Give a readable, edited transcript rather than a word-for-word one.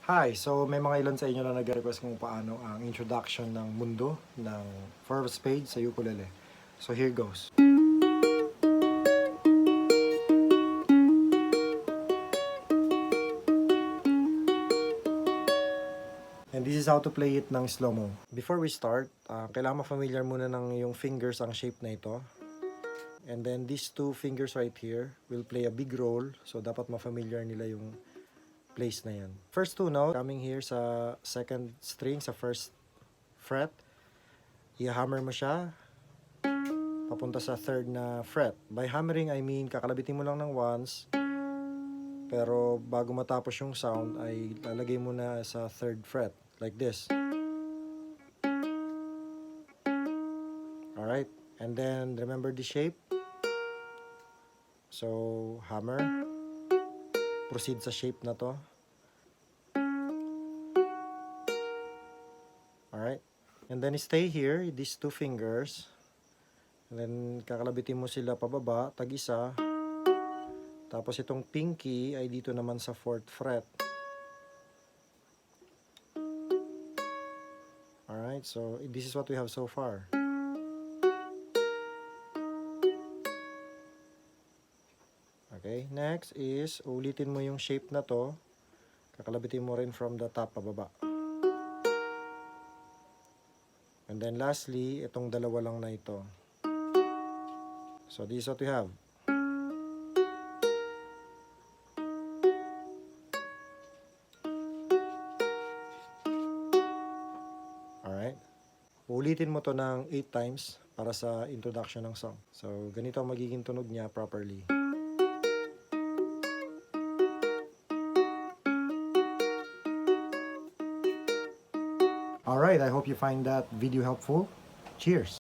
Hi! So may mga ilan sa inyo na nag-request kung paano ang introduction ng Mundo ng first page sa ukulele. So here goes. And this is how to play it ng slow-mo. Before we start, kailangan ma-familiar muna ng yung fingers ang shape na ito. And then these two fingers right here will play a big role. So dapat ma-familiar nila yung place na yan. First two notes, coming here sa second string, sa first fret, i-hammer mo siya papunta sa third na fret. By hammering, I mean kakalabitin mo lang ng once, pero bago matapos yung sound ay lalagay mo na sa third fret, like this. Alright, and then remember the shape. So, hammer, proceed sa shape na to. Alright, and then stay here, these two fingers. And then kakalabitin mo sila pababa, tag-isa. Tapos itong pinky ay dito naman sa 4th fret. Alright, so this is what we have so far. Okay, next is ulitin mo yung shape na to. Kakalabitin mo rin from the top pababa. And then lastly, itong dalawa lang na ito. So this is what we have. Alright. Ulitin mo to ng 8 times para sa introduction ng song. So ganito ang magiging tunog niya properly. Alright, I hope you find that video helpful. Cheers!